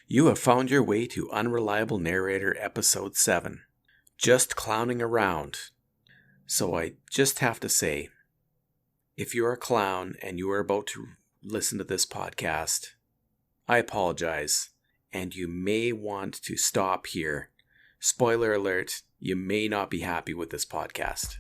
You have found your way to Unreliable Narrator Episode 7, Just Clowning Around. So I just have to say, if you're a clown and you are about to listen to this podcast, I apologize, and you may want to stop here. Spoiler alert, you may not be happy with this podcast.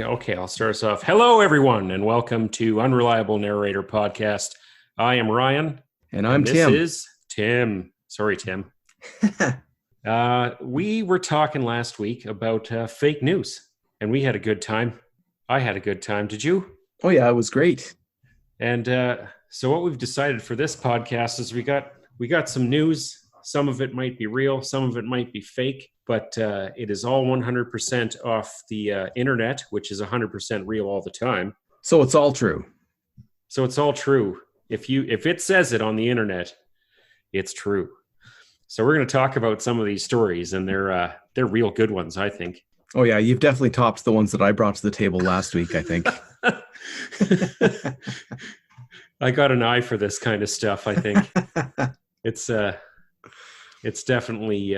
Okay, I'll start us off. Hello, everyone, and welcome to Unreliable Narrator Podcast. I am Ryan. And I'm Tim. This is Tim. Sorry, Tim. We were talking last week about fake news, and we had a good time. I had a good time. Did you? Oh, yeah, it was great. And so what we've decided for this podcast is we got some news. Some of it might be real. Some of it might be fake. But it is all 100% off the internet, which is 100% real all the time. So it's all true. So it's all true. If it says it on the internet, it's true. So we're going to talk about some of these stories, and they're real good ones, I think. Oh yeah, you've definitely topped the ones that I brought to the table last week, I think. I got an eye for this kind of stuff, I think. It's definitely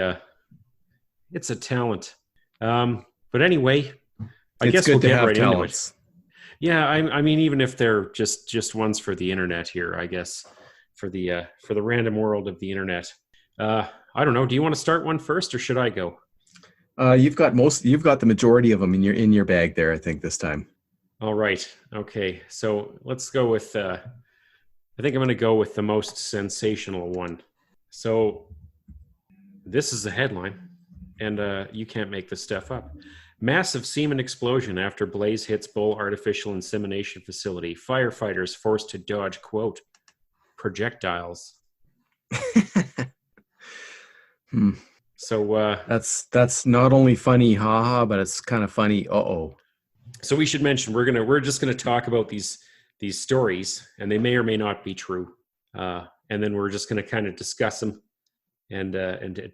it's a talent. But anyway, I guess we'll get right into it. Yeah, I mean, even if they're just ones for the internet here, I guess for the random world of the internet. I don't know. Do you want to start one first, or should I go? You've got the majority of them in your bag there, I think, this time. All right. Okay. So let's go with. I think I'm going to go with the most sensational one. So this is the headline. And you can't make this stuff up. Massive semen explosion after blaze hits bull artificial insemination facility. Firefighters forced to dodge, quote, projectiles. So that's not only funny, haha, but it's kind of funny. Uh-oh. So we should mention we're just gonna talk about these stories, and they may or may not be true. And then we're just gonna kind of discuss them. And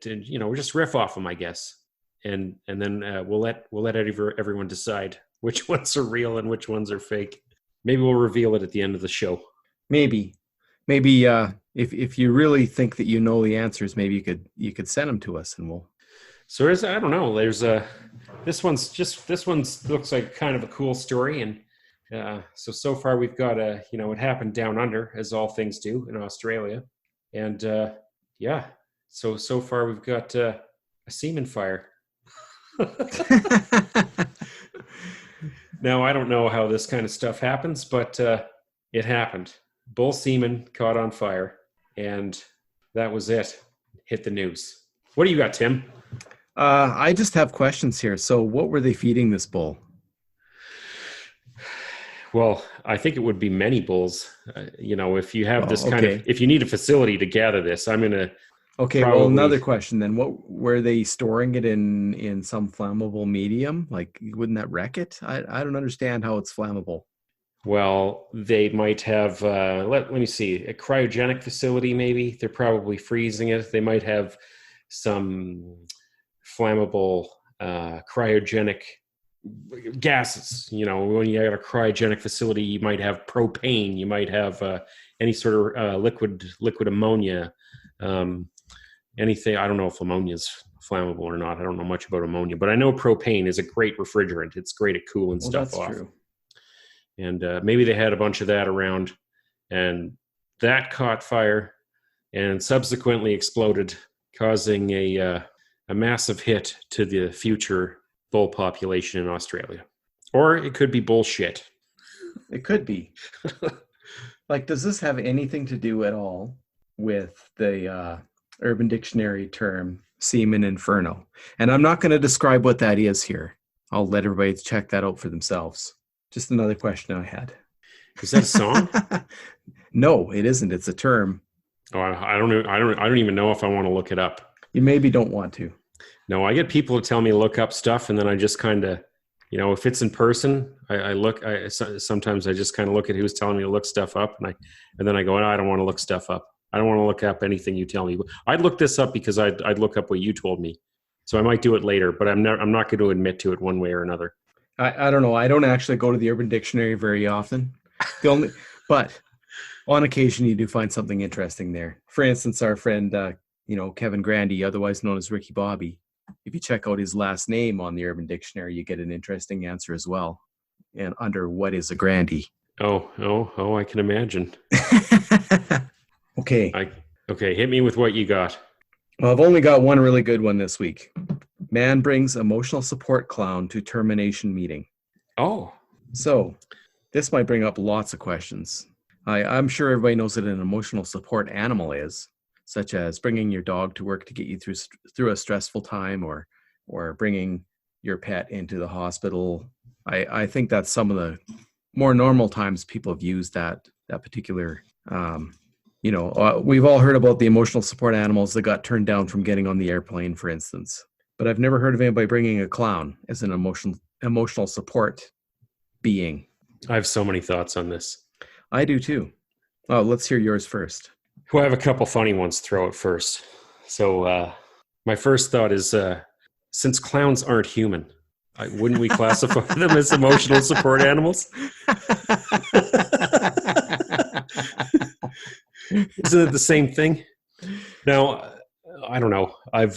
you know, just riff off them, I guess, and then we'll let everyone decide which ones are real and which ones are fake. Maybe we'll reveal it at the end of the show. Maybe if you really think that you know the answers, maybe you could send them to us, and we'll. So I don't know. There's this one looks like kind of a cool story, and so far we've got it happened down under, as all things do in Australia, and yeah. So far we've got a semen fire. Now, I don't know how this kind of stuff happens, but it happened. Bull semen caught on fire, and that was it. Hit the news. What do you got, Tim? I just have questions here. So what were they feeding this bull? Well, I think it would be many bulls. If you have this kind of, if you need a facility to gather this, I'm going to. Okay, well, another question then. What were they storing it in some flammable medium? Like, wouldn't that wreck it? I don't understand how it's flammable. Well, they might have, let me see, a cryogenic facility maybe. They're probably freezing it. They might have some flammable cryogenic gases. You know, when you have a cryogenic facility, you might have propane. You might have any sort of liquid ammonia. Anything. I don't know if ammonia is flammable or not. I don't know much about ammonia, but I know propane is a great refrigerant. It's great at cooling stuff off. True. And maybe they had a bunch of that around, and that caught fire and subsequently exploded, causing a massive hit to the future bull population in Australia. Or it could be bullshit. It could be. Like, does this have anything to do at all with the Urban Dictionary term semen inferno? And I'm not going to describe what that is here. I'll let everybody check that out for themselves. Just another question I had. Is that a song? No, it isn't. It's a term. Oh, I don't know. I don't even know if I want to look it up. You maybe don't want to. No, I get people to tell me to look up stuff, and then I just kind of, if it's in person, I look. Sometimes I just kind of look at who's telling me to look stuff up, and then I go, "No, I don't want to look stuff up. I don't want to look up anything you tell me. I'd look this up because I'd look up what you told me. So I might do it later, but I'm not going to admit to it one way or another. I don't know. I don't actually go to the Urban Dictionary very often. But on occasion you do find something interesting there. For instance, our friend, Kevin Grandy, otherwise known as Ricky Bobby. If you check out his last name on the Urban Dictionary, you get an interesting answer as well. And under what is a Grandy? Oh, I can imagine. Okay. Okay, hit me with what you got. Well, I've only got one really good one this week. Man brings emotional support clown to termination meeting. Oh. So this might bring up lots of questions. I'm sure everybody knows what an emotional support animal is, such as bringing your dog to work to get you through a stressful time, or bringing your pet into the hospital. I think that's some of the more normal times people have used that particular. We've all heard about the emotional support animals that got turned down from getting on the airplane, for instance. But I've never heard of anybody bringing a clown as an emotional support being. I have so many thoughts on this. I do too. Oh, let's hear yours first. Well, I have a couple funny ones to throw out first. So my first thought is, since clowns aren't human, wouldn't we classify them as emotional support animals? Isn't it the same thing? Now, I don't know. I've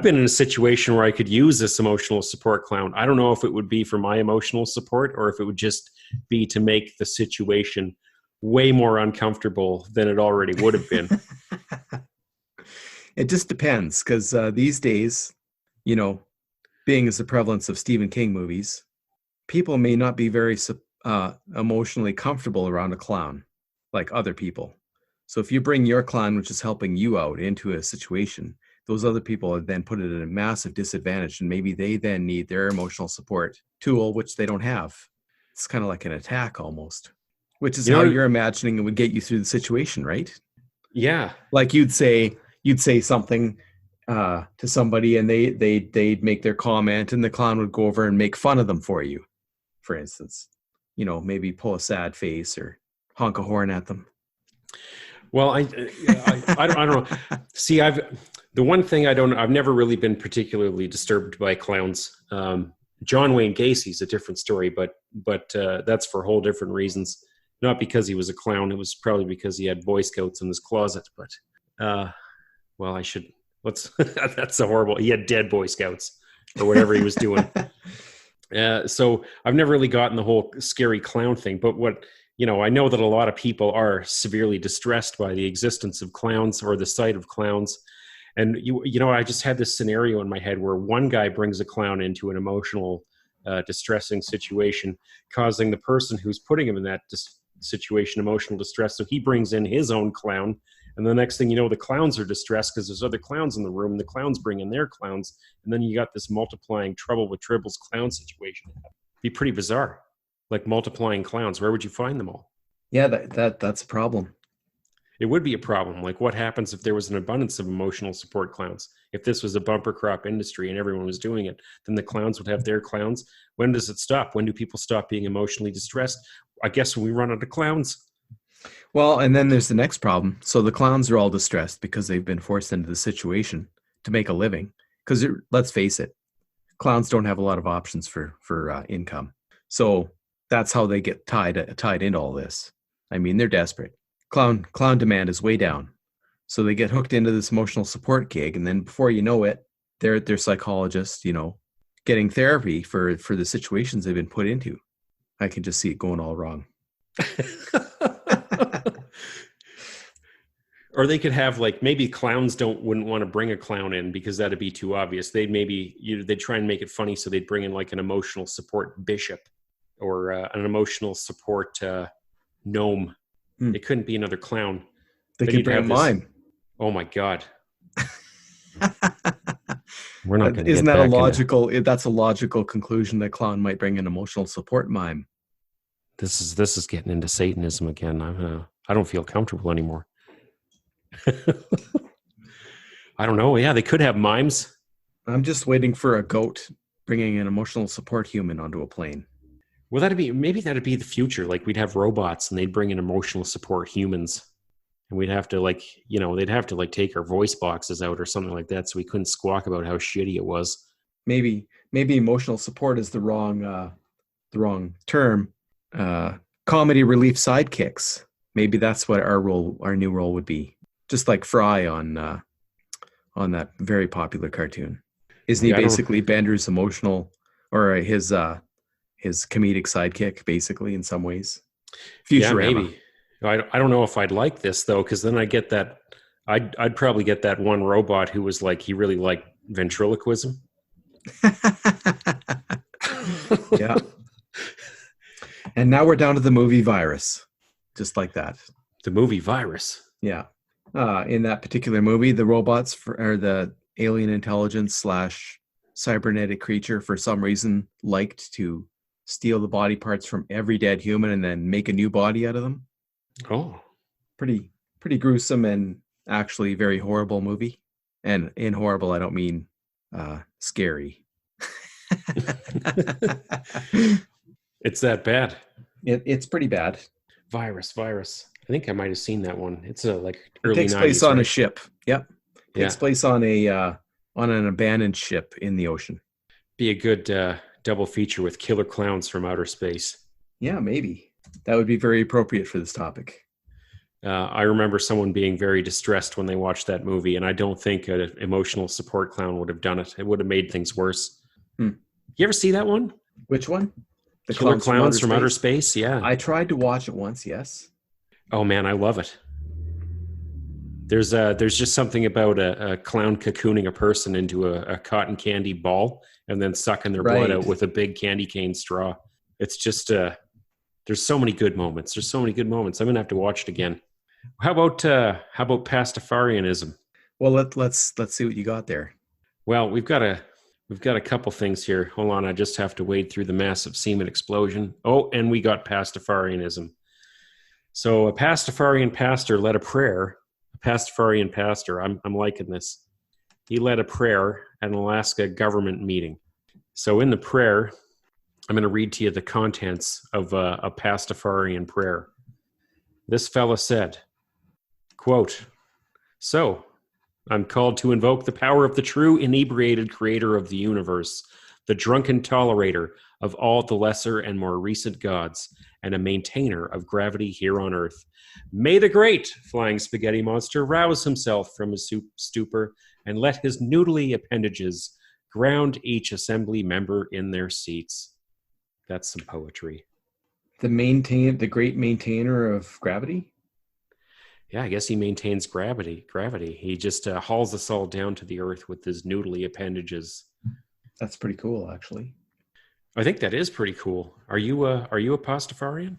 been in a situation where I could use this emotional support clown. I don't know if it would be for my emotional support or if it would just be to make the situation way more uncomfortable than it already would have been. It just depends, because these days, being as the prevalence of Stephen King movies, people may not be very emotionally comfortable around a clown like other people. So if you bring your clown, which is helping you out, into a situation, those other people are then put at a massive disadvantage, and maybe they then need their emotional support tool, which they don't have. It's kind of like an attack almost, which is how you're imagining it would get you through the situation, right? Yeah. Like you'd say something to somebody, and they'd make their comment, and the clown would go over and make fun of them for you, for instance. Maybe pull a sad face or honk a horn at them. Well, I don't know. See, the one thing I've never really been particularly disturbed by clowns. John Wayne Gacy's a different story, but that's for whole different reasons. Not because he was a clown. It was probably because he had Boy Scouts in his closet. But that's a horrible. He had dead Boy Scouts or whatever he was doing. So I've never really gotten the whole scary clown thing. But I know that a lot of people are severely distressed by the existence of clowns or the sight of clowns. And, I just had this scenario in my head where one guy brings a clown into an emotional, distressing situation, causing the person who's putting him in that situation emotional distress. So he brings in his own clown. And the next thing you know, the clowns are distressed because there's other clowns in the room. And the clowns bring in their clowns. And then you got this multiplying trouble with tribbles clown situation. It'd be pretty bizarre. Like multiplying clowns. Where would you find them all? Yeah, that's a problem. It would be a problem. Like, what happens if there was an abundance of emotional support clowns? If this was a bumper crop industry and everyone was doing it, then the clowns would have their clowns. When does it stop? When do people stop being emotionally distressed? I guess when we run out of clowns. Well, and then there's the next problem. So the clowns are all distressed because they've been forced into the situation to make a living. Because let's face it, clowns don't have a lot of options for income. So that's how they get tied into all this. I mean, they're desperate. Clown demand is way down. So they get hooked into this emotional support gig, and then before you know it, they're psychologists, getting therapy for the situations they've been put into. I can just see it going all wrong. Or they could have maybe clowns wouldn't want to bring a clown in because that'd be too obvious. They'd try and make it funny, so they'd bring in an emotional support bishop or an emotional support gnome. It couldn't be another clown. They could bring a mime. Oh my God. We're not going to. Isn't that a logical? That's a logical conclusion that clown might bring an emotional support mime. This is getting into Satanism again. I don't feel comfortable anymore. I don't know. Yeah, they could have mimes. I'm just waiting for a goat bringing an emotional support human onto a plane. Well, maybe that'd be the future. Like we'd have robots and they'd bring in emotional support humans. And we'd have to they'd have to like take our voice boxes out or something like that so we couldn't squawk about how shitty it was. Maybe emotional support is the wrong term. Comedy relief sidekicks. Maybe that's what our new role would be. Just like Fry on that very popular cartoon. Isn't he basically Bender's emotional or his comedic sidekick, basically, in some ways? Futurama. Yeah, maybe. I don't know if I'd like this though, because then I get that I'd probably get that one robot who was like he really liked ventriloquism. Yeah. And now we're down to the movie Virus, just like that. The movie Virus. Yeah. In that particular movie, the robots or the alien intelligence / cybernetic creature, for some reason, liked to steal the body parts from every dead human and then make a new body out of them. Oh, pretty gruesome and actually very horrible movie. And in horrible, I don't mean scary. It's that bad. It's pretty bad. Virus. I think I might have seen that one. It's like early 90s. It takes place on right? a ship. Yep. Takes place on an abandoned ship in the ocean. Be a good double feature with killer clowns from outer space. Yeah, maybe. That would be very appropriate for this topic. I remember someone being very distressed when they watched that movie, and I don't think an emotional support clown would have done it. It would have made things worse. You ever see that one? Which one? The Killer Clowns from Outer Space? Yeah. I tried to watch it once, yes. Oh, man, I love it. There's just something about a clown cocooning a person into a cotton candy ball and then sucking their blood out with a big candy cane straw. It's just, there's so many good moments. I'm going to have to watch it again. How about Pastafarianism? Well, let's see what you got there. Well, we've got a couple things here. Hold on, I just have to wade through the massive semen explosion. Oh, and we got Pastafarianism. So a Pastafarian pastor led a prayer. A Pastafarian pastor, I'm liking this. He led a prayer at an Alaska government meeting. So in the prayer, I'm going to read to you the contents of a Pastafarian prayer. This fella said, quote, "So, I'm called to invoke the power of the true inebriated creator of the universe, the drunken tolerator of all the lesser and more recent gods, and a maintainer of gravity here on Earth. May the great flying spaghetti monster rouse himself from his stupor and let his noodly appendages ground each assembly member in their seats." That's some poetry. The great maintainer of gravity? Yeah, I guess he maintains gravity. He just hauls us all down to the earth with his noodly appendages. That's pretty cool, actually. I think that is pretty cool. Are you a Pastafarian?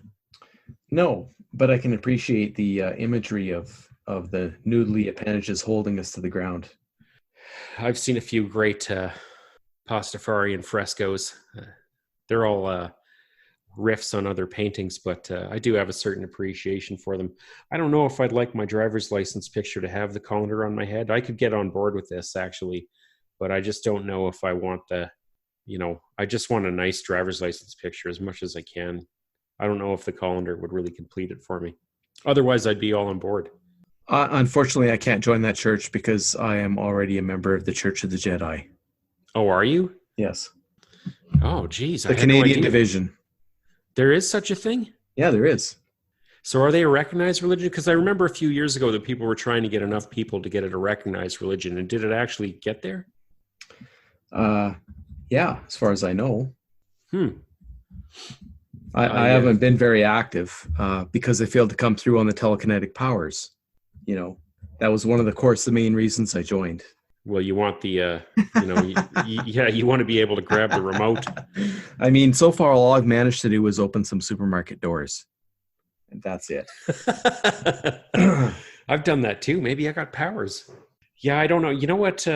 No, but I can appreciate the imagery of the noodly appendages holding us to the ground. I've seen a few great Pastafarian frescoes. They're all riffs on other paintings, but I do have a certain appreciation for them. I don't know if I'd like my driver's license picture to have the colander on my head. I could get on board with this, actually, but I just don't know if I want I just want a nice driver's license picture as much as I can. I don't know if the colander would really complete it for me. Otherwise, I'd be all on board. Unfortunately, I can't join that church because I am already a member of the Church of the Jedi. Oh, are you? Yes. Oh, geez. The Canadian division. There is such a thing? Yeah, there is. So are they a recognized religion? Because I remember a few years ago that people were trying to get enough people to get it a recognized religion. And did it actually get there? Yeah, as far as I know. I Yeah. haven't been very active because they failed to come through on the telekinetic powers. That was one of the main reasons I joined. Well, you want the, you want to be able to grab the remote. I mean, so far, all I've managed to do is open some supermarket doors. And that's it. I've done that too. Maybe I got powers. Yeah, I don't know. You know what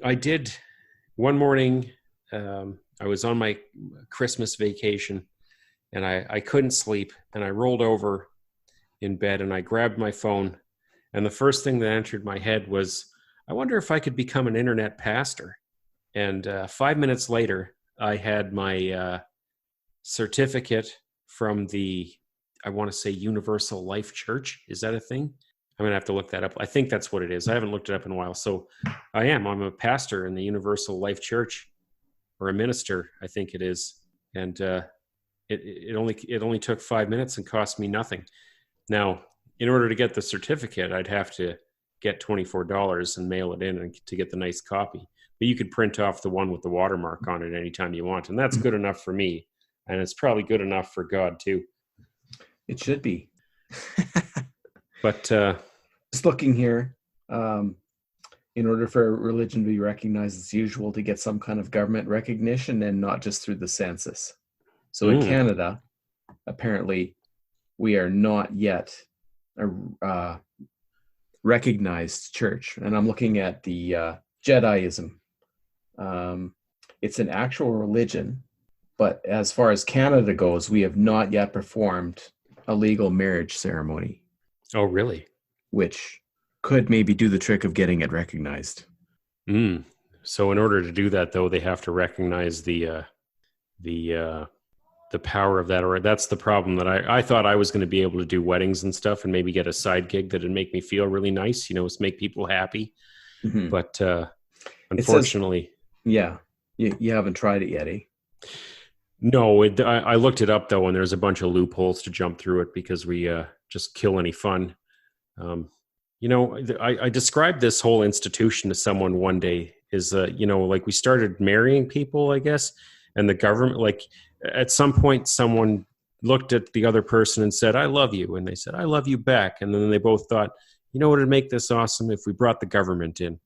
I did one morning? I was on my Christmas vacation and I couldn't sleep. And I rolled over in bed and I grabbed my phone. And the first thing that entered my head was, I wonder if I could become an internet pastor. And 5 minutes later, I had my certificate from the, I want to say, Universal Life Church. Is that a thing? I'm going to have to look that up. I think that's what it is. I haven't looked it up in a while. So I'm a pastor in the Universal Life Church, or a minister, I think it is. And it only took 5 minutes and cost me nothing. Now, in order to get the certificate, I'd have to get $24 and mail it in and to get the nice copy. But you could print off the one with the watermark on it anytime you want. And that's good enough for me. And it's probably good enough for God too. It should be. But just looking here, in order for a religion to be recognized, it's usual to get some kind of government recognition and not just through the census. So in Canada, apparently, we are not yet a recognized church. And I'm looking at the Jediism. It's an actual religion, but as far as Canada goes, we have not yet performed a legal marriage ceremony. Oh, really? Which could maybe do the trick of getting it recognized. So in order to do that, though, they have to recognize the power of that. Or that's the problem that I thought I was going to be able to do weddings and stuff and maybe get a side gig that'd make me feel really nice, make people happy. Mm-hmm. But unfortunately... You haven't tried it yet, eh? No, I looked it up, though, and there's a bunch of loopholes to jump through it because we just kill any fun. I described this whole institution to someone one day is, like we started marrying people, I guess, and the government, like at some point someone looked at the other person and said, I love you. And they said, I love you back. And then they both thought, what would make this awesome if we brought the government in?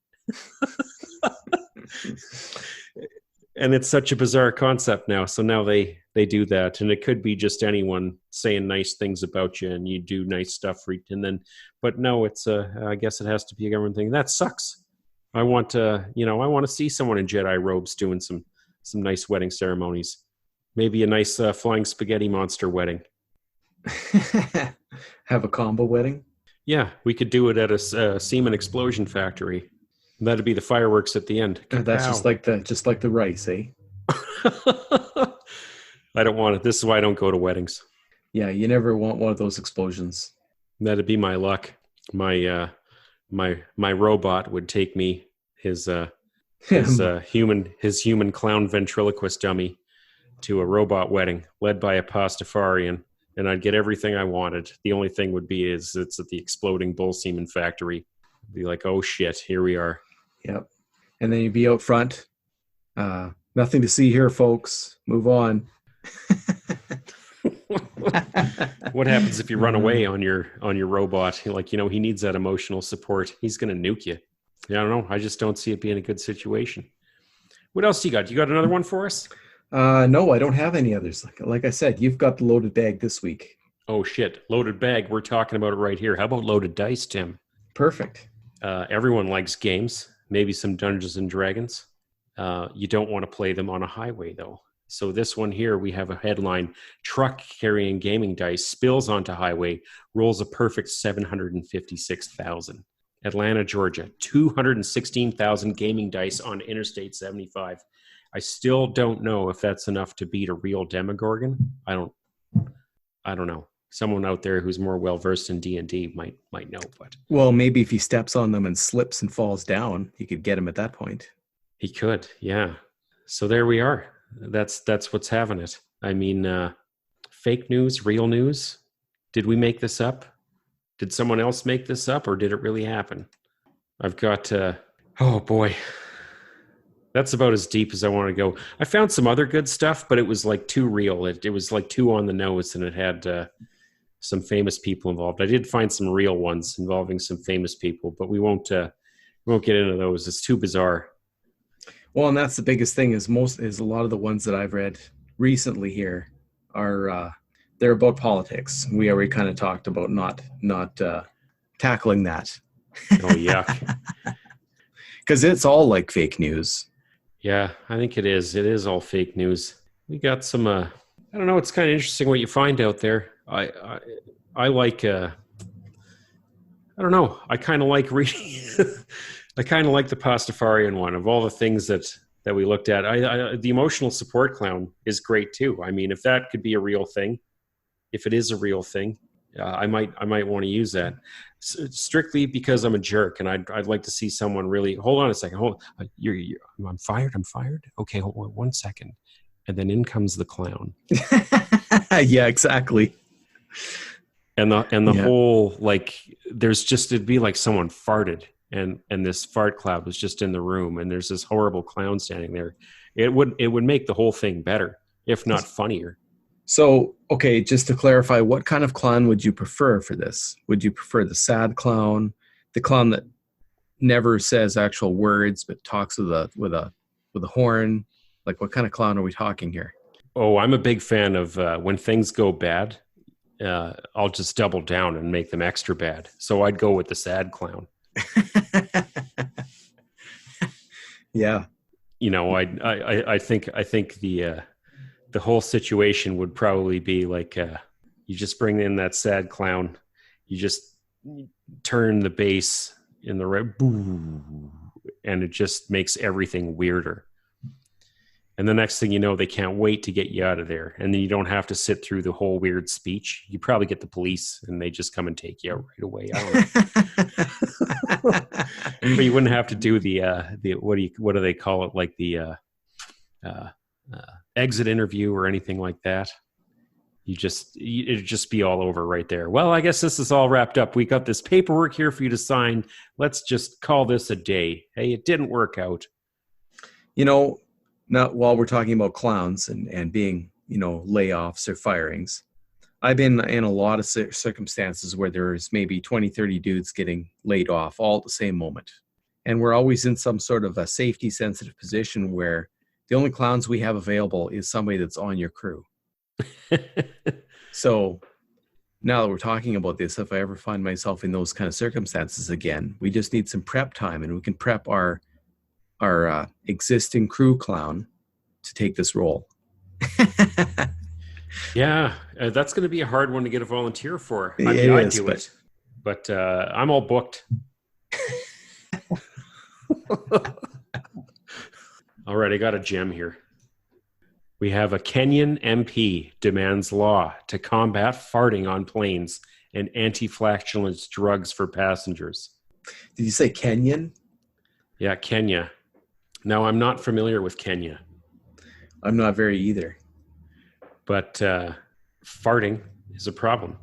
And it's such a bizarre concept now. So now they do that. And it could be just anyone saying nice things about you and you do nice stuff for it. And then, but no, it's I guess it has to be a government thing. That sucks. I want to, I want to see someone in Jedi robes doing some nice wedding ceremonies. Maybe a nice flying spaghetti monster wedding. Have a combo wedding? Yeah, we could do it at a semen explosion factory. That'd be the fireworks at the end. That's just like the rice, eh? I don't want it. This is why I don't go to weddings. Yeah, you never want one of those explosions. That'd be my luck. My robot would take me his human clown ventriloquist dummy to a robot wedding led by a Pastafarian, and I'd get everything I wanted. The only thing would be it's at the exploding bull semen factory. Be like, oh shit, here we are. Yep. And then you'd be out front. Nothing to see here, folks. Move on. What happens if you run away on your robot? Like, he needs that emotional support. He's going to nuke you. I don't know. I just don't see it being a good situation. What else do you got? You got another one for us? No, I don't have any others. Like I said, you've got the loaded bag this week. Oh shit. Loaded bag. We're talking about it right here. How about loaded dice, Tim? Perfect. Everyone likes games, maybe some Dungeons and Dragons. You don't want to play them on a highway, though. So this one here, we have a headline: truck carrying gaming dice spills onto highway, rolls a perfect 756,000. Atlanta, Georgia, 216,000 gaming dice on Interstate 75. I still don't know if that's enough to beat a real Demogorgon. I don't know. Someone out there who's more well-versed in D&D might know. But well, maybe if he steps on them and slips and falls down, he could get him at that point. He could, yeah. So there we are. That's what's having it. I mean, fake news, real news. Did we make this up? Did someone else make this up, or did it really happen? I've got, oh boy. That's about as deep as I want to go. I found some other good stuff, but it was like too real. It was like too on the nose, and it had some famous people involved. I did find some real ones involving some famous people, but we won't get into those. It's too bizarre. Well, and that's the biggest thing is a lot of the ones that I've read recently here are they're about politics. We already kind of talked about not tackling that. Oh, yuck. Because it's all like fake news. Yeah, I think it is. It is all fake news. We got some, I don't know, it's kind of interesting what you find out there. I like, I don't know, I kind of like reading I kind of like the Pastafarian one. Of all the things that we looked at, the emotional support clown is great too. I mean, if that could be a real thing, if it is a real thing, I might want to use that. Strictly because I'm a jerk, and I'd like to see someone really. Hold on a second. Hold on. I'm fired. I'm fired. Okay, hold on 1 second, and then in comes the clown. Yeah, exactly. And the whole, like, it'd be like someone farted, and this fart cloud was just in the room, and there's this horrible clown standing there. It would make the whole thing better, if not funnier. So, okay, just to clarify, what kind of clown would you prefer for this? Would you prefer the sad clown, the clown that never says actual words but talks with a horn? Like, what kind of clown are we talking here? Oh, I'm a big fan of when things go bad. I'll just double down and make them extra bad. So I'd go with the sad clown. Yeah. You know, I think the whole situation would probably be like, you just bring in that sad clown, you just turn the bass in the right, boo, and it just makes everything weirder. And the next thing you know, they can't wait to get you out of there. And then you don't have to sit through the whole weird speech. You probably get the police and they just come and take you out right away. I don't know. But you wouldn't have to do the what do they call it? Like the exit interview or anything like that. It'd just be all over right there. Well, I guess this is all wrapped up. We got this paperwork here for you to sign. Let's just call this a day. Hey, it didn't work out. You know, now while we're talking about clowns and being, layoffs or firings, I've been in a lot of circumstances where there's maybe 20, 30 dudes getting laid off all at the same moment. And we're always in some sort of a safety sensitive position where the only clowns we have available is somebody that's on your crew. So now that we're talking about this, if I ever find myself in those kind of circumstances again, we just need some prep time, and we can prep our existing crew clown to take this role. Yeah, that's going to be a hard one to get a volunteer for. I'd do it, but I'm all booked. All right, I got a gem here. We have a Kenyan MP demands law to combat farting on planes and anti-flatulence drugs for passengers. Did you say Kenyan? Yeah, Kenya. Now, I'm not familiar with Kenya. I'm not very either. But farting is a problem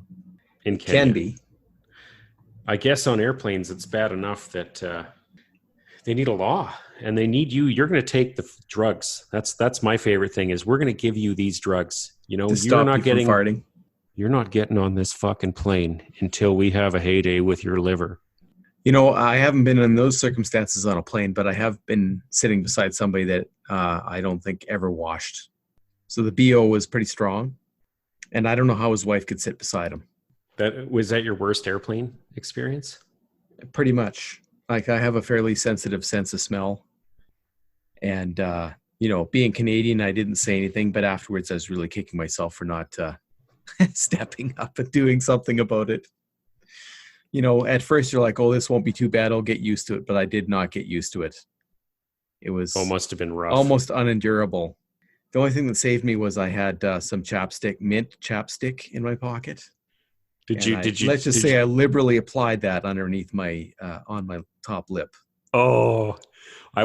in Kenya. Can be. I guess on airplanes it's bad enough that they need a law, and they need you. You're going to take the drugs. That's my favorite thing is we're going to give you these drugs. You know, you're not getting farting. You're not getting on this fucking plane until we have a heyday with your liver. You know, I haven't been in those circumstances on a plane, but I have been sitting beside somebody that I don't think ever washed. So the BO was pretty strong, and I don't know how his wife could sit beside him. Was that your worst airplane experience? Pretty much. Like, I have a fairly sensitive sense of smell. And, being Canadian, I didn't say anything, but afterwards I was really kicking myself for not stepping up and doing something about it. You know, at first you're like, oh, this won't be too bad. I'll get used to it. But I did not get used to it. It was must have been rough. Almost unendurable. The only thing that saved me was I had some mint chapstick in my pocket. Let's just say I liberally applied that underneath my on my top lip. Oh, I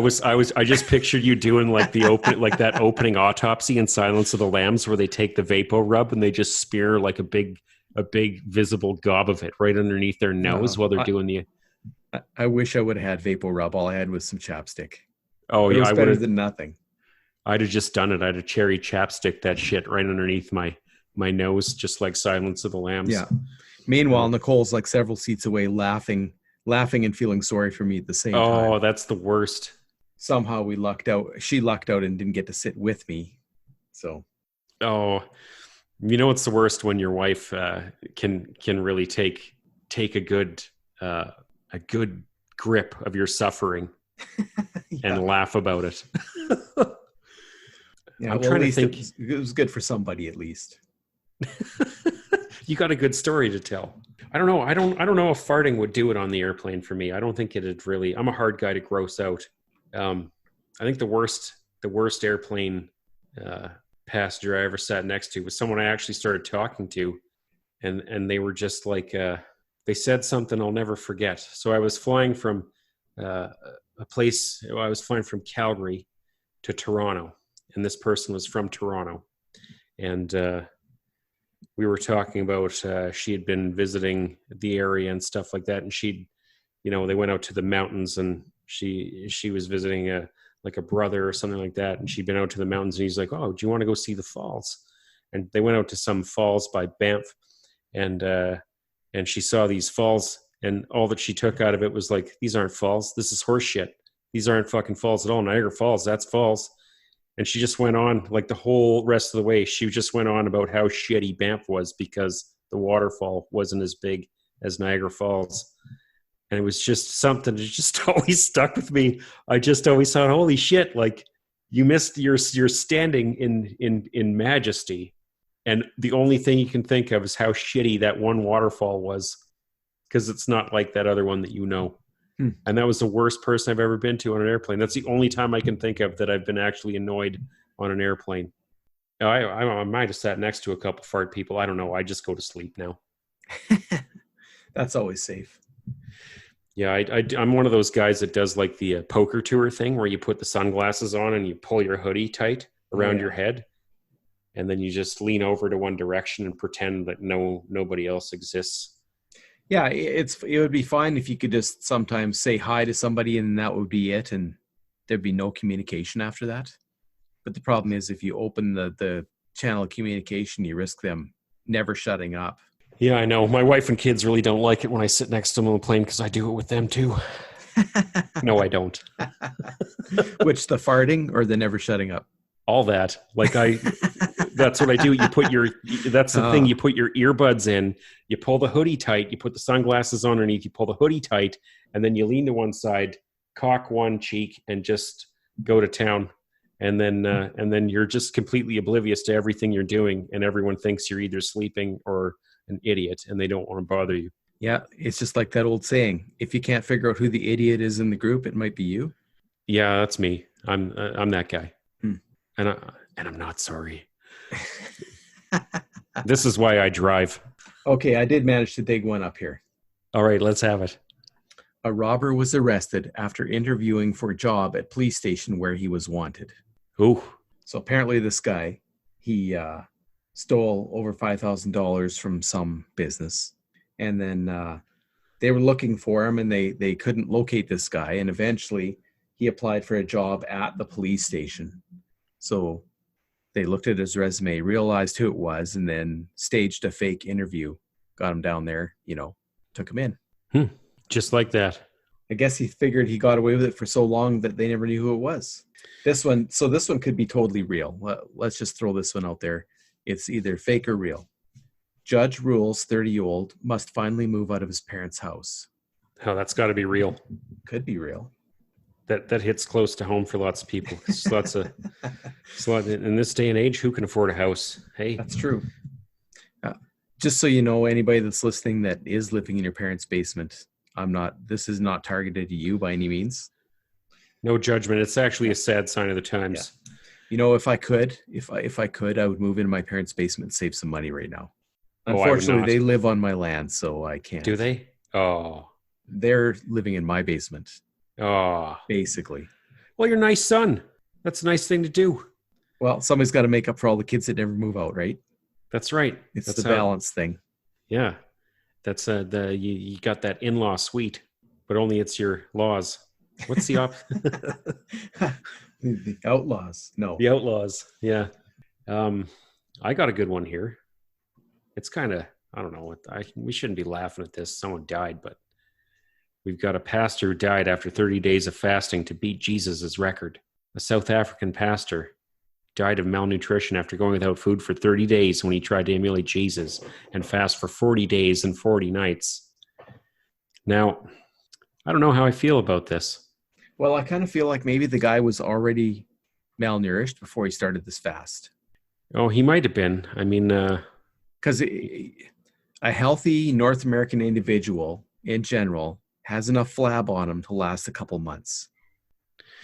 just pictured you doing like the that opening autopsy in Silence of the Lambs where they take the Vapo Rub and they just spear like a big visible gob of it right underneath their nose while they're doing the. I wish I would have had Vapo Rub. All I had was some chapstick. Oh, yeah, it was better than nothing. I'd have just done it. I'd have cherry chapstick that shit right underneath my nose, just like Silence of the Lambs. Yeah. Meanwhile, Nicole's like several seats away, laughing and feeling sorry for me at the same time. Oh, that's the worst. Somehow we lucked out. She lucked out and didn't get to sit with me. So. Oh, you know what's the worst? When your wife can really take a good grip of your suffering and laugh about it. Yeah, I'm trying to think. It was good for somebody at least. You got a good story to tell. I don't know. I don't know if farting would do it on the airplane for me. I don't think it'd really. I'm a hard guy to gross out. I think the worst airplane passenger I ever sat next to was someone I actually started talking to, and they were just like they said something I'll never forget. So I was flying from I was flying from Calgary to Toronto, and this person was from Toronto, and we were talking about she had been visiting the area and stuff like that, and they went out to the mountains, and she was visiting a brother or something like that, and she'd been out to the mountains, and he's like, "Oh, do you want to go see the falls?" And they went out to some falls by Banff, and she saw these falls, and all that she took out of it was like, "These aren't falls. This is horse shit. These aren't fucking falls at all. Niagara Falls, that's falls." And she just went on, like the whole rest of the way, she just went on about how shitty Banff was because the waterfall wasn't as big as Niagara Falls. And it was just something that just always stuck with me. I just always thought, holy shit, like you missed your standing in majesty. And the only thing you can think of is how shitty that one waterfall was, because it's not like that other one that you know. And that was the worst person I've ever been to on an airplane. That's the only time I can think of that I've been actually annoyed on an airplane. I might have sat next to a couple fart people. I don't know. I just go to sleep now. That's always safe. Yeah, I'm one of those guys that does like the poker tour thing where you put the sunglasses on and you pull your hoodie tight around your head. And then you just lean over to one direction and pretend that nobody else exists. Yeah, it would be fine if you could just sometimes say hi to somebody and that would be it, and there'd be no communication after that. But the problem is if you open the channel of communication, you risk them never shutting up. Yeah, I know. My wife and kids really don't like it when I sit next to them on the plane because I do it with them too. No, I don't. Which, the farting or the never shutting up? All that. That's what I do. That's the thing. You put your earbuds in, you pull the hoodie tight, you put the sunglasses on underneath, you pull the hoodie tight, and then you lean to one side, cock one cheek, and just go to town. And then you're just completely oblivious to everything you're doing, and everyone thinks you're either sleeping or an idiot, and they don't want to bother you. Yeah, it's just like that old saying: if you can't figure out who the idiot is in the group, it might be you. Yeah, that's me. I'm that guy, and I'm not sorry. This is why I drive. Okay, I did manage to dig one up here. All right, let's have it. A robber was arrested after interviewing for a job at police station where he was wanted. Ooh. So apparently this guy, he stole over $5,000 from some business. And then they were looking for him and they couldn't locate this guy. And eventually he applied for a job at the police station. So they looked at his resume, realized who it was, and then staged a fake interview. Got him down there, took him in. Just like that. I guess he figured he got away with it for so long that they never knew who it was. This one could be totally real. Let's just throw this one out there. It's either fake or real. Judge rules 30-year-old must finally move out of his parents' house. Oh, that's got to be real. Could be real. That hits close to home for lots of people. In this day and age, who can afford a house? Hey, that's true. Just so you know, anybody that's listening that is living in your parents' basement, this is not targeted to you by any means. No judgment. It's actually a sad sign of the times. Yeah. If I could, I would move into my parents' basement and save some money right now. Unfortunately, they live on my land, so I can't. Do they? Oh. They're living in my basement. Oh. Basically. Well, your nice son. That's a nice thing to do. Well, somebody's got to make up for all the kids that never move out, right? That's right. It's the balance thing. Yeah. That's you got that in-law suite, but only it's your laws. What's the The outlaws. No. The outlaws. Yeah. I got a good one here. It's kind of, I don't know, we shouldn't be laughing at this. Someone died, but we've got a pastor who died after 30 days of fasting to beat Jesus' record. A South African pastor died of malnutrition after going without food for 30 days when he tried to emulate Jesus and fast for 40 days and 40 nights. Now, I don't know how I feel about this. Well, I kind of feel like maybe the guy was already malnourished before he started this fast. Oh, he might have been. I mean... Because A healthy North American individual in general has enough flab on him to last a couple months.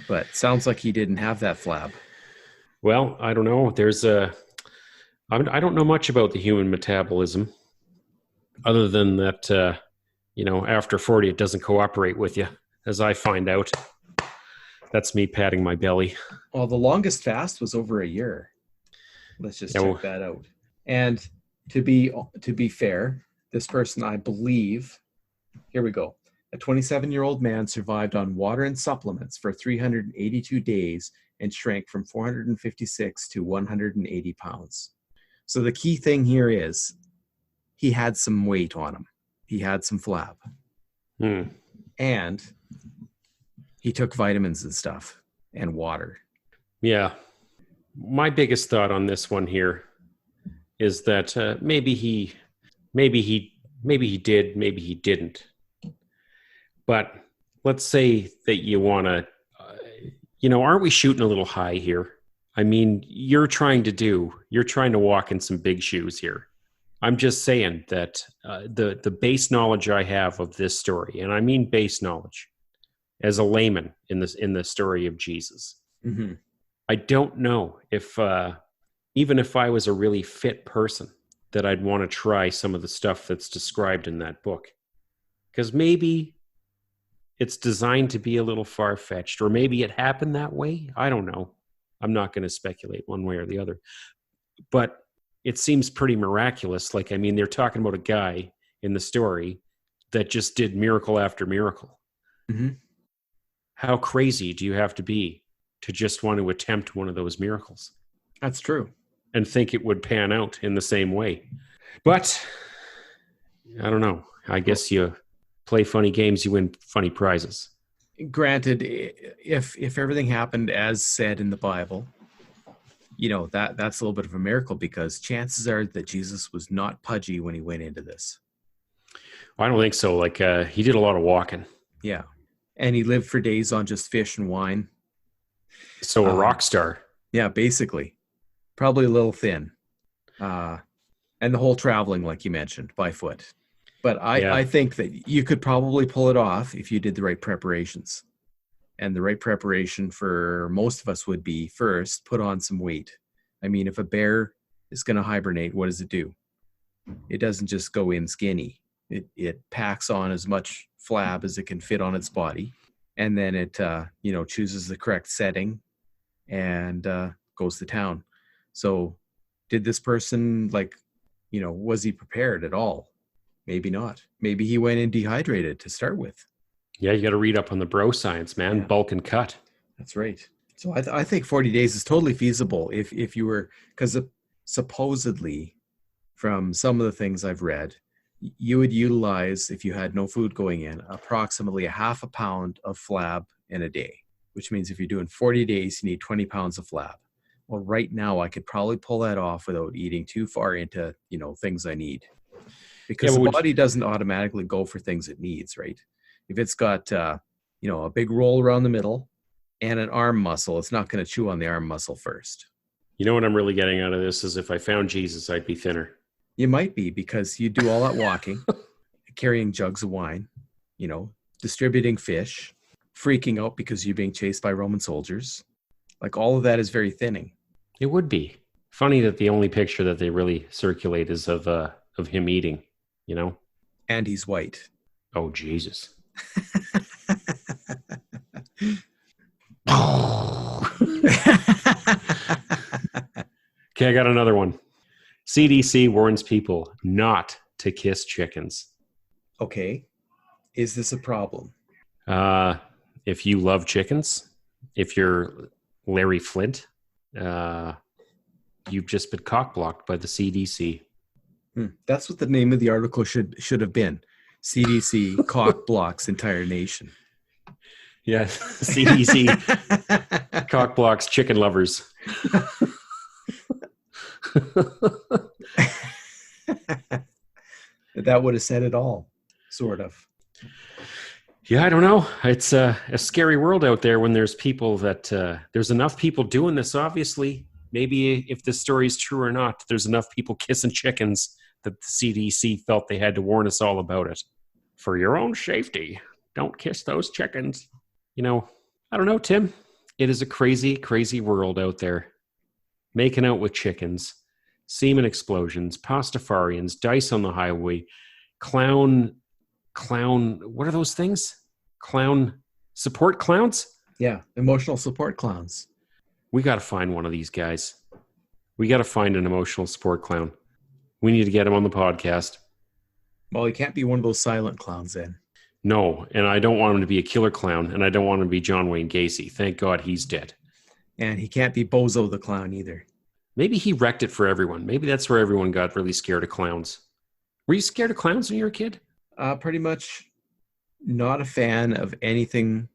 But sounds like he didn't have that flab. Well, I don't know. I don't know much about the human metabolism other than that, after 40, it doesn't cooperate with you, as I find out. That's me patting my belly. Well, the longest fast was over a year. Let's just check that out. And to be fair, this person, I believe, here we go. A 27-year-old man survived on water and supplements for 382 days and shrank from 456 to 180 pounds. So the key thing here is he had some weight on him. He had some flab. And he took vitamins and stuff and water. Yeah. My biggest thought on this one here is that maybe he did, maybe he didn't. But let's say that you want to, aren't we shooting a little high here? I mean, you're trying to walk in some big shoes here. I'm just saying that the base knowledge I have of this story, and I mean base knowledge, as a layman in the story of Jesus, I don't know if even if I was a really fit person, that I'd want to try some of the stuff that's described in that book, because maybe it's designed to be a little far-fetched, or maybe it happened that way. I don't know. I'm not going to speculate one way or the other, but it seems pretty miraculous. Like, I mean, they're talking about a guy in the story that just did miracle after miracle. How crazy do you have to be to just want to attempt one of those miracles? That's true. And think it would pan out in the same way. But I don't know. I guess you play funny games, you win funny prizes. Granted, if everything happened as said in the Bible, that's a little bit of a miracle, because chances are that Jesus was not pudgy when he went into this. I don't think so. Like, he did a lot of walking. Yeah. And he lived for days on just fish and wine. So a rock star. Yeah, basically. Probably a little thin. And the whole traveling, like you mentioned, by foot. But I think that you could probably pull it off if you did the right preparations. And the right preparation for most of us would be, first, put on some weight. I mean, if a bear is going to hibernate, what does it do? It doesn't just go in skinny. It packs on as much flab as it can fit on its body. And then it, chooses the correct setting and goes to town. So did this person, was he prepared at all? Maybe not. Maybe he went in dehydrated to start with. Yeah, you got to read up on the bro science, man. Yeah. Bulk and cut. That's right. So I think 40 days is totally feasible if you were, because supposedly from some of the things I've read, you would utilize, if you had no food going in, approximately 1/2 pound of flab in a day, which means if you're doing 40 days, you need 20 pounds of flab. Well, right now I could probably pull that off without eating too far into, things I need. Because the body doesn't automatically go for things it needs, right? If it's got, a big roll around the middle and an arm muscle, it's not going to chew on the arm muscle first. You know what I'm really getting out of this is if I found Jesus, I'd be thinner. You might be, because you do all that walking, carrying jugs of wine, distributing fish, freaking out because you're being chased by Roman soldiers. Like, all of that is very thinning. It would be. Funny that the only picture that they really circulate is of him eating, And he's white. Oh, Jesus. Okay, I got another one. CDC warns people not to kiss chickens. Okay. Is this a problem? If you love chickens, if you're Larry Flint, you've just been cock-blocked by the CDC. That's what the name of the article should have been. CDC cock blocks entire nation. Yeah, CDC cock blocks chicken lovers. That would have said it all, sort of. Yeah, I don't know. It's a scary world out there when there's people that there's enough people doing this. Obviously, maybe if this story is true or not, there's enough people kissing chickens that the CDC felt they had to warn us all about it. For your own safety, don't kiss those chickens. You know, I don't know, Tim. It is a crazy, crazy world out there. Making out with chickens, semen explosions, Pastafarians, dice on the highway, clown, what are those things? Clown support clowns? Yeah, emotional support clowns. We got to find one of these guys. We got to find an emotional support clown. We need to get him on the podcast. Well, he can't be one of those silent clowns then. No, and I don't want him to be a killer clown, and I don't want him to be John Wayne Gacy. Thank God he's dead. And he can't be Bozo the clown either. Maybe he wrecked it for everyone. Maybe that's where everyone got really scared of clowns. Were you scared of clowns when you were a kid? Pretty much not a fan of anything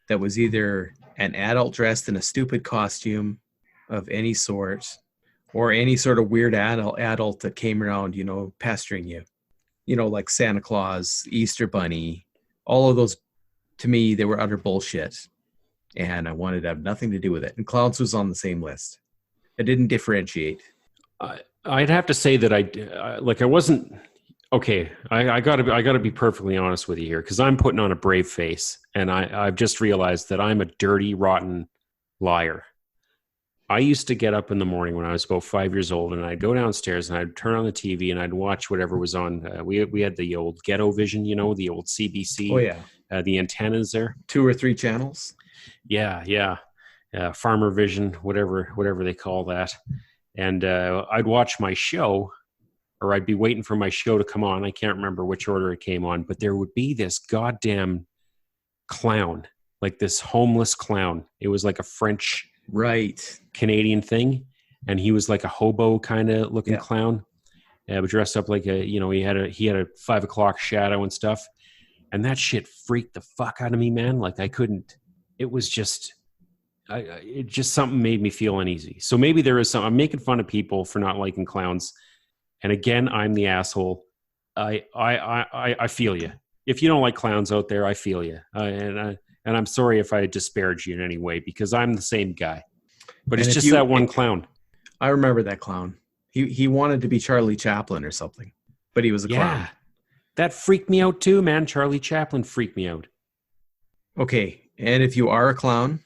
that was either an adult dressed in a stupid costume of any sort or any sort of weird adult that came around, pestering you. Like Santa Claus, Easter Bunny, all of those, to me, they were utter bullshit. And I wanted to have nothing to do with it. And clowns was on the same list. I didn't differentiate. I'd have to say that I wasn't okay. I gotta be perfectly honest with you here, because I'm putting on a brave face, and I've just realized that I'm a dirty, rotten liar. I used to get up in the morning when I was about 5 years old, and I'd go downstairs and I'd turn on the TV and I'd watch whatever was on. We had the old Ghetto Vision, the old CBC. Oh yeah, the antennas there. 2 or 3 channels. Yeah. Farmer Vision, whatever they call that. And I'd watch my show, or I'd be waiting for my show to come on. I can't remember which order it came on, but there would be this goddamn clown, like this homeless clown. It was like a French, Canadian thing, and he was like a hobo kind of looking clown, but dressed up like he had a 5 o'clock shadow and stuff, and that shit freaked the fuck out of me, man. Like I couldn't. It was just. It just something made me feel uneasy. So maybe there is some. I'm making fun of people for not liking clowns, and again, I'm the asshole. I feel you. If you don't like clowns out there, I feel you, and I'm sorry if I disparage you in any way, because I'm the same guy. But it's just that one clown. I remember that clown. He wanted to be Charlie Chaplin or something, but he was a clown. That freaked me out too, man. Charlie Chaplin freaked me out. Okay, and if you are a clown.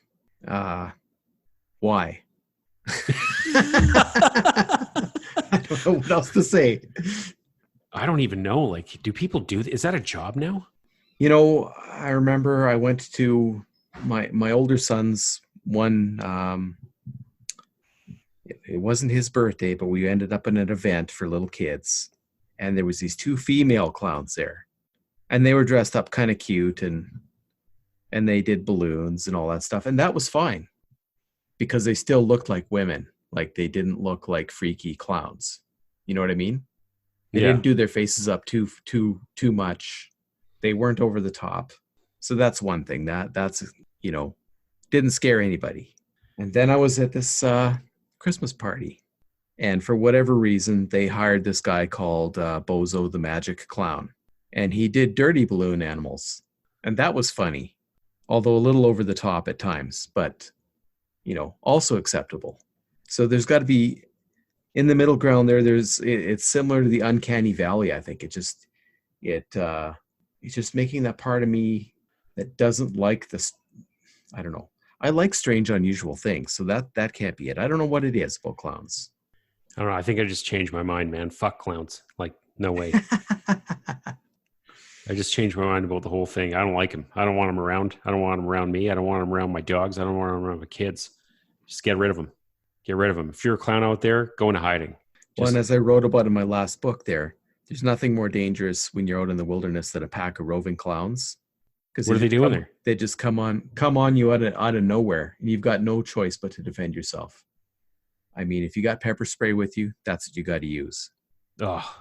Why? I don't know what else to say. I don't even know. Like, do people do is that a job now? I remember I went to my older son's one. It wasn't his birthday, but we ended up in an event for little kids, and there was these 2 female clowns there, and they were dressed up kind of cute, and they did balloons and all that stuff. And that was fine because they still looked like women. Like they didn't look like freaky clowns. You know what I mean? They didn't do their faces up too much. They weren't over the top. So that's one thing that's didn't scare anybody. And then I was at this Christmas party, and for whatever reason, they hired this guy called Bozo the Magic Clown, and he did dirty balloon animals. And that was funny. Although a little over the top at times, but, also acceptable. So there's got to be in the middle ground there. It's similar to the uncanny valley. I think it's just making that part of me that doesn't like this. I don't know. I like strange, unusual things. So that can't be it. I don't know what it is about clowns. I don't know. I think I just changed my mind, man. Fuck clowns. Like, no way. I just changed my mind about the whole thing. I don't like him. I don't want him around. I don't want him around me. I don't want him around my dogs. I don't want him around my kids. Just get rid of him. Get rid of him. If you're a clown out there, go into hiding. Well, and as I wrote about in my last book there's nothing more dangerous when you're out in the wilderness than a pack of roving clowns. What are they doing there? They just come on you out of nowhere, and you've got no choice but to defend yourself. I mean, if you got pepper spray with you, that's what you got to use. Oh,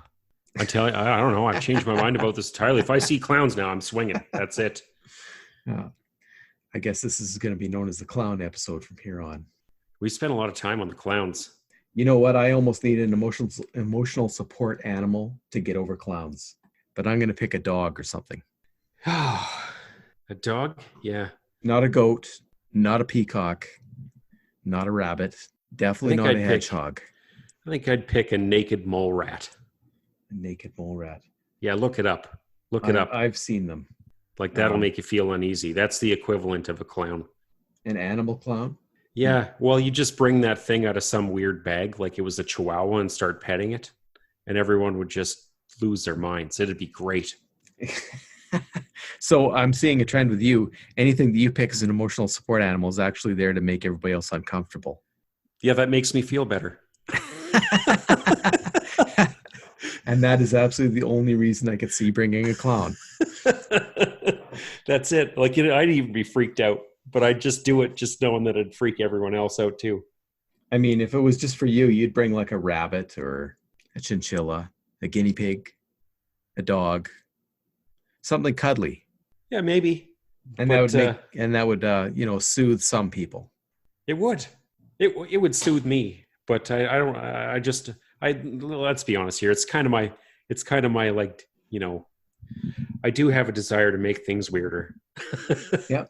I tell you, I don't know. I've changed my mind about this entirely. If I see clowns now, I'm swinging. That's it. I guess this is going to be known as the clown episode from here on. We spent a lot of time on the clowns. You know what? I almost need an emotional support animal to get over clowns, but I'm going to pick a dog or something. A dog? Yeah. Not a goat, not a peacock, not a rabbit, definitely not a hedgehog. I think I'd pick a naked mole rat. A naked mole rat. Yeah, look it up. Look it up. I've seen them. Like that'll make you feel uneasy. That's the equivalent of a clown. An animal clown? Yeah. Well, you just bring that thing out of some weird bag, like it was a chihuahua, and start petting it, and everyone would just lose their minds. It'd be great. So I'm seeing a trend with you. Anything that you pick as an emotional support animal is actually there to make everybody else uncomfortable. Yeah, that makes me feel better. And that is absolutely the only reason I could see bringing a clown. That's it. Like, I'd even be freaked out, but I'd just do it just knowing that it'd freak everyone else out too. I mean, if it was just for you, you'd bring like a rabbit or a chinchilla, a guinea pig, a dog, something cuddly. Yeah, maybe. And that would soothe some people. It would. It would soothe me, but let's be honest here. It's kind of my like, I do have a desire to make things weirder. Yeah.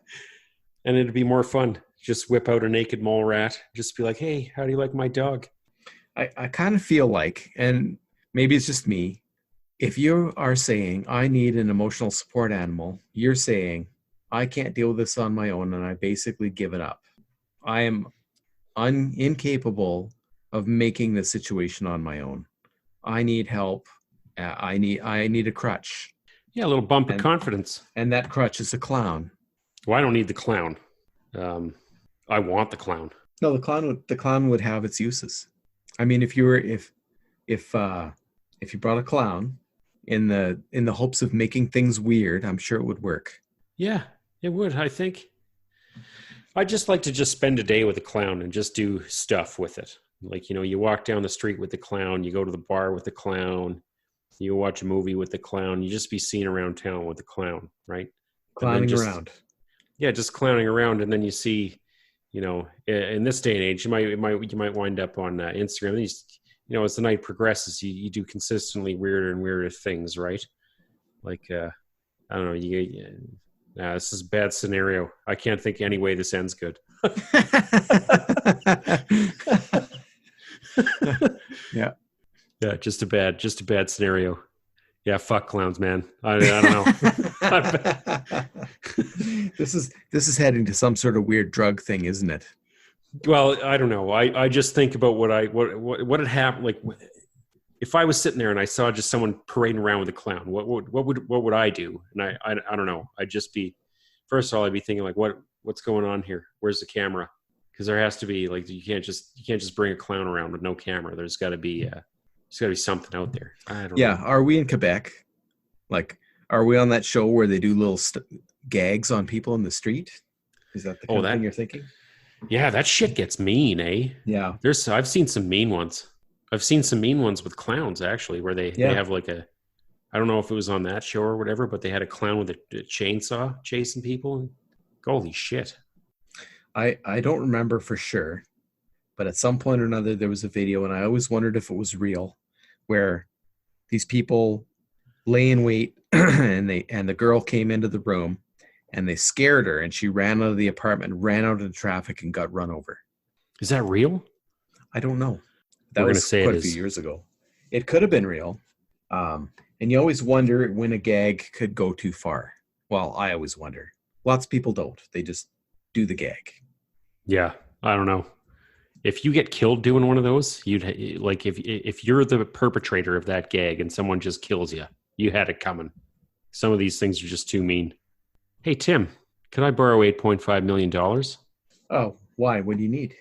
And it'd be more fun. Just whip out a naked mole rat. Just be like, hey, how do you like my dog? I kind of feel like, and maybe it's just me, if you are saying, I need an emotional support animal, you're saying, I can't deal with this on my own, and I basically give it up. I am incapable of making the situation on my own. I need help. I need a crutch. Yeah, a little bump of confidence. And that crutch is a clown. Well, I don't need the clown. I want the clown. No, the clown would have its uses. I mean, if you brought a clown in the hopes of making things weird, I'm sure it would work. Yeah, it would, I think. I'd just like to just spend a day with a clown and just do stuff with it. Like, you walk down the street with the clown, you go to the bar with the clown, you watch a movie with the clown, you just be seen around town with the clown, right? Clowning around. Yeah, just clowning around, and then you see, in this day and age, you might wind up on Instagram. As the night progresses, you do consistently weirder and weirder things, right? Like, I don't know, this is a bad scenario. I can't think any way this ends good. Yeah. Yeah, just a bad scenario. Yeah, fuck clowns, man. I don't know. This is heading to some sort of weird drug thing, isn't it? Well, I don't know. I just think about what had happened. Like, if I was sitting there and I saw just someone parading around with a clown, what would I do? And I don't know. I'd just be, first of all, I'd be thinking like, what's going on here? Where's the camera? Because there has to be, like, you can't just bring a clown around with no camera. There's got to be something out there. I don't know. Yeah. Are we in Quebec? Like, are we on that show where they do little gags on people in the street? Is that the kind of thing you're thinking? Yeah, that shit gets mean, eh? Yeah. I've seen some mean ones. I've seen some mean ones with clowns, actually, where they have like I don't know if it was on that show or whatever, but they had a clown with a chainsaw chasing people. Holy shit. I don't remember for sure, but at some point or another, there was a video, and I always wondered if it was real, where these people lay in wait and the girl came into the room and they scared her, and she ran out of the apartment, ran out into traffic, and got run over. Is that real? I don't know. That was quite a few years ago. It could have been real. And you always wonder when a gag could go too far. Well, I always wonder. Lots of people don't. They just do the gag. Yeah, I don't know. If you get killed doing one of those, you'd like, if you're the perpetrator of that gag and someone just kills you, you had it coming. Some of these things are just too mean. Hey, Tim, could I borrow $8.5 million? Oh, why? What do you need?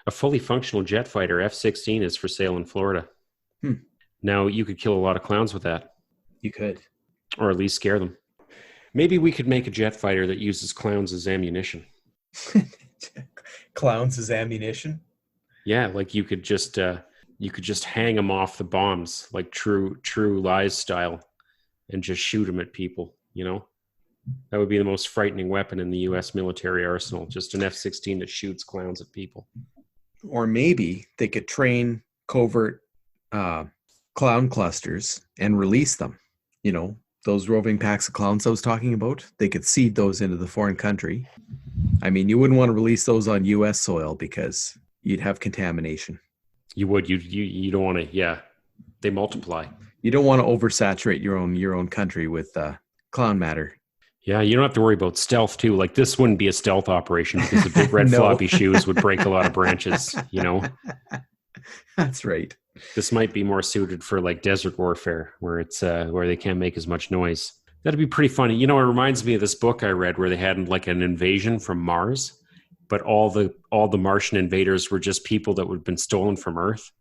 A fully functional jet fighter F-16 is for sale in Florida. Now, you could kill a lot of clowns with that. You could. Or at least scare them. Maybe we could make a jet fighter that uses clowns as ammunition. Clowns as ammunition? Yeah, like you could just hang them off the bombs, like True Lies style, and just shoot them at people, That would be the most frightening weapon in the U.S. military arsenal, just an F-16 that shoots clowns at people. Or maybe they could train covert clown clusters and release them. Those roving packs of clowns I was talking about, they could seed those into the foreign country. I mean, you wouldn't want to release those on U.S. soil because you'd have contamination. You would. You don't want to, yeah. They multiply. You don't want to oversaturate your own country with clown matter. Yeah, you don't have to worry about stealth too. Like this wouldn't be a stealth operation because the big red No. floppy shoes would break a lot of branches, you know. That's right. This might be more suited for like desert warfare where it's where they can't make as much noise. That'd be pretty funny. You know, it reminds me of this book I read where they had like an invasion from Mars, but all the Martian invaders were just people that had been stolen from Earth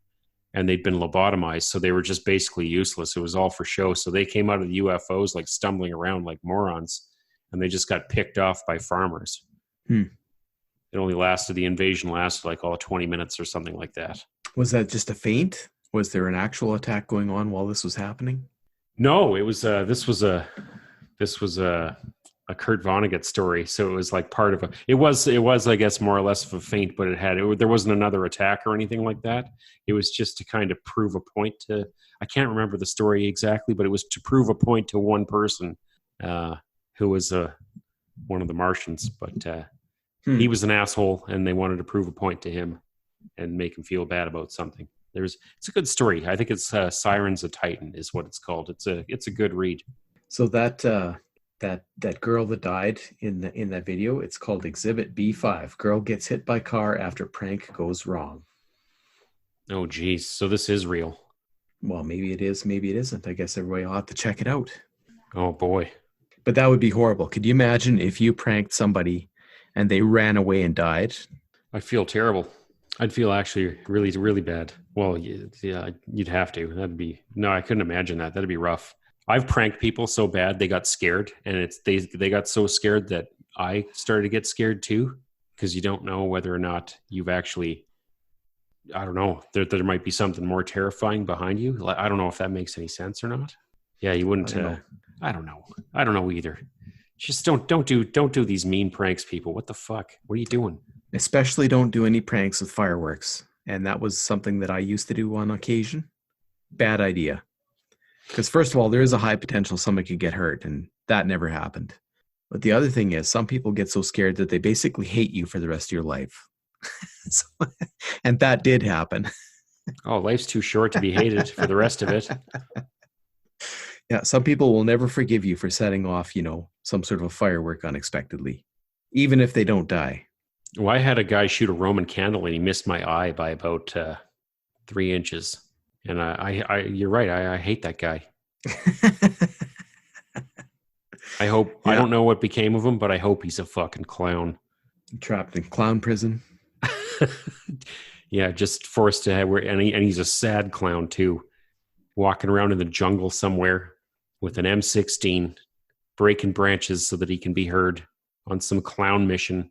and they'd been lobotomized, so they were just basically useless. It was all for show. So they came out of the UFOs like stumbling around like morons, and they just got picked off by farmers. It only lasted, the invasion lasted like 20 minutes or something like that. Was that just a feint? Was there an actual attack going on while this was happening? No, it was this was a Kurt Vonnegut story. So it was like part of it was I guess more or less of a feint, but there wasn't another attack or anything like that. It was just to kind of prove a point to, I can't remember the story exactly, but it was to prove a point to one person who was one of the Martians, but he was an asshole and they wanted to prove a point to him and make him feel bad about something. It's a good story. I think it's Sirens of Titan is what it's called. It's a good read. So that girl that died in that video, it's called Exhibit B5. Girl gets hit by car after prank goes wrong. Oh geez, so this is real. Well, maybe it is, maybe it isn't. I guess everybody will have to check it out. Oh boy. But that would be horrible. Could you imagine if you pranked somebody and they ran away and died? I feel terrible. I'd feel actually really, really bad. Well, yeah, you'd have to. I couldn't imagine that. That'd be rough. I've pranked people so bad they got scared, and they got so scared that I started to get scared too, because you don't know whether or not you've actually, I don't know, there might be something more terrifying behind you. Like, I don't know if that makes any sense or not. Yeah, you wouldn't. I don't know either. Just don't do these mean pranks, people. What the fuck? What are you doing? Especially don't do any pranks with fireworks. And that was something that I used to do on occasion. Bad idea. Because first of all, there is a high potential somebody could get hurt, and that never happened. But the other thing is, some people get so scared that they basically hate you for the rest of your life. And that did happen. Oh, life's too short to be hated for the rest of it. Yeah, some people will never forgive you for setting off, some sort of a firework unexpectedly, even if they don't die. Well, I had a guy shoot a Roman candle and he missed my eye by about 3 inches. And you're right. I hate that guy. I hope, I don't know what became of him, but I hope he's a fucking clown. Trapped in clown prison. Yeah, just forced to have, and he's a sad clown too. Walking around in the jungle somewhere with an M16, breaking branches so that he can be heard on some clown mission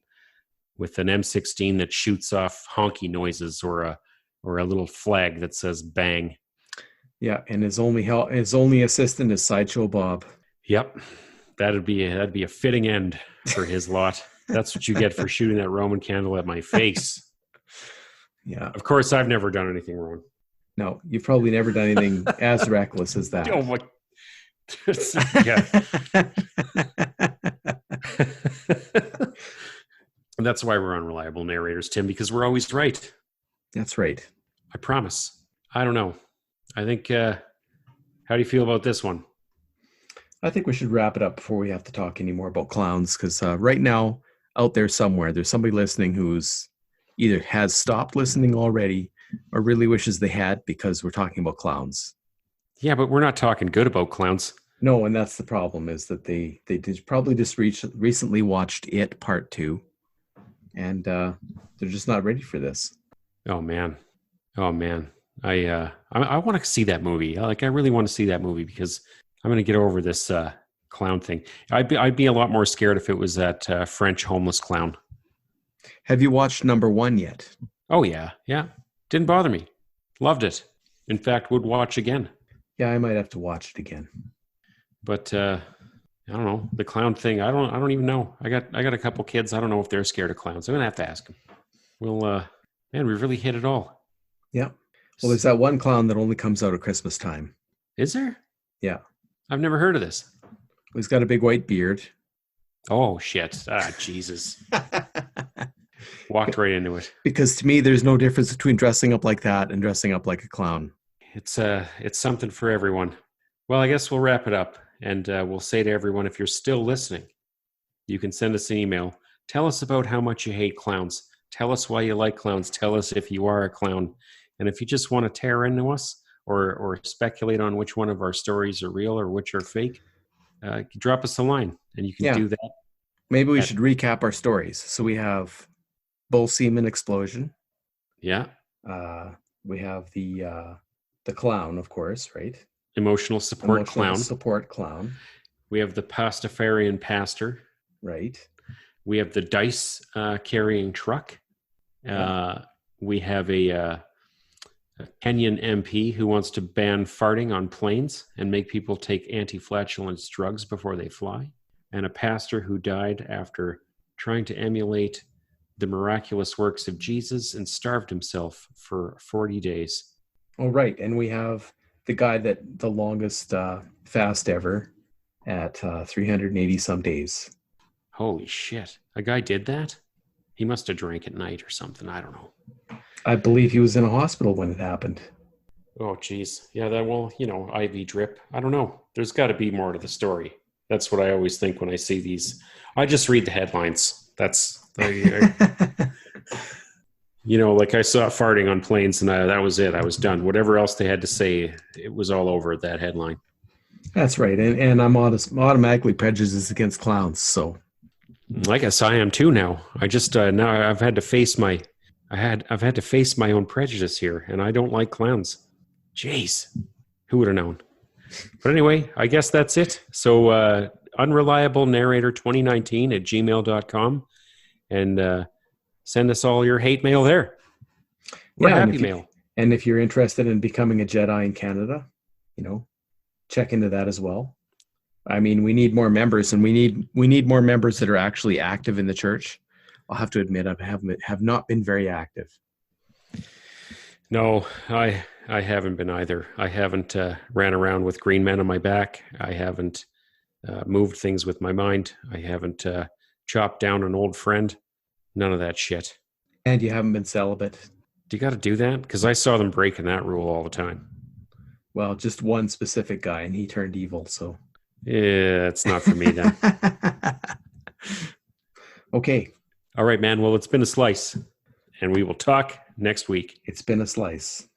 with an M16 that shoots off honky noises or a little flag that says bang. Yeah, and his only assistant is Sideshow Bob. Yep. That'd be a fitting end for his lot. That's what you get for shooting that Roman candle at my face. Yeah. Of course, I've never done anything wrong. No, you've probably never done anything as reckless as that. Oh my. Yeah. And that's why we're unreliable narrators, Tim, because we're always right. That's right. I promise. I don't know. I think, how do you feel about this one? I think we should wrap it up before we have to talk anymore about clowns, because right now, out there somewhere, there's somebody listening who's either has stopped listening already or really wishes they had, because we're talking about clowns. Yeah, but we're not talking good about clowns. No, and that's the problem, is that they probably just recently watched It Part 2, and they're just not ready for this. Oh man. I want to see that movie. I really want to see that movie because I'm going to get over this clown thing. I'd be a lot more scared if it was that French homeless clown. Have you watched number 1 yet? Oh yeah. Didn't bother me. Loved it. In fact, would watch again. Yeah, I might have to watch it again. But I don't know, the clown thing. I don't even know. I got a couple kids. I don't know if they're scared of clowns. I'm gonna have to ask them. Well, man, we really hit it all. Yeah. Well, there's that one clown that only comes out at Christmas time. Is there? Yeah. I've never heard of this. He's got a big white beard. Oh shit! Jesus. Walked right into it. Because to me, there's no difference between dressing up like that and dressing up like a clown. it's something for everyone. Well, I guess we'll wrap it up, and we'll say to everyone, if you're still listening, you can send us an email. Tell us about how much you hate clowns. Tell us why you like clowns. Tell us if you are a clown. And if you just want to tear into us or speculate on which one of our stories are real or which are fake, drop us a line, and you can do that. Maybe we should recap our stories. So we have bull semen explosion. Yeah. We have the clown, of course, right? Emotional support clown. We have the Pastafarian pastor. Right. We have the dice carrying truck. We have a Kenyan MP who wants to ban farting on planes and make people take anti-flatulence drugs before they fly. And a pastor who died after trying to emulate the miraculous works of Jesus and starved himself for 40 days. Oh, right. And we have the guy that the longest fast ever at 380 some days. Holy shit. A guy did that? He must have drank at night or something. I don't know. I believe he was in a hospital when it happened. Oh, geez. Yeah, IV drip. I don't know. There's got to be more to the story. That's what I always think when I see these. I just read the headlines. That's, like I saw farting on planes and that was it. I was done. Whatever else they had to say, it was all over that headline. That's right. And I'm automatically prejudiced against clowns. So I guess I am too now. I just, now I've had to face my own prejudice here, and I don't like clowns. Jeez, who would have known? But anyway, I guess that's it. So unreliablenarrator2019@gmail.com, and send us all your hate mail there. Or happy mail. And if you're interested in becoming a Jedi in Canada, check into that as well. I mean, we need more members, and we need more members that are actually active in the church. I'll have to admit, I have not been very active. No, I haven't been either. I haven't ran around with green men on my back. I haven't moved things with my mind. I haven't chopped down an old friend. None of that shit. And you haven't been celibate. Do you got to do that? Because I saw them breaking that rule all the time. Well, just one specific guy, and he turned evil, so. Yeah, it's not for me then. Okay. All right, man. Well, it's been a slice, and we will talk next week. It's been a slice.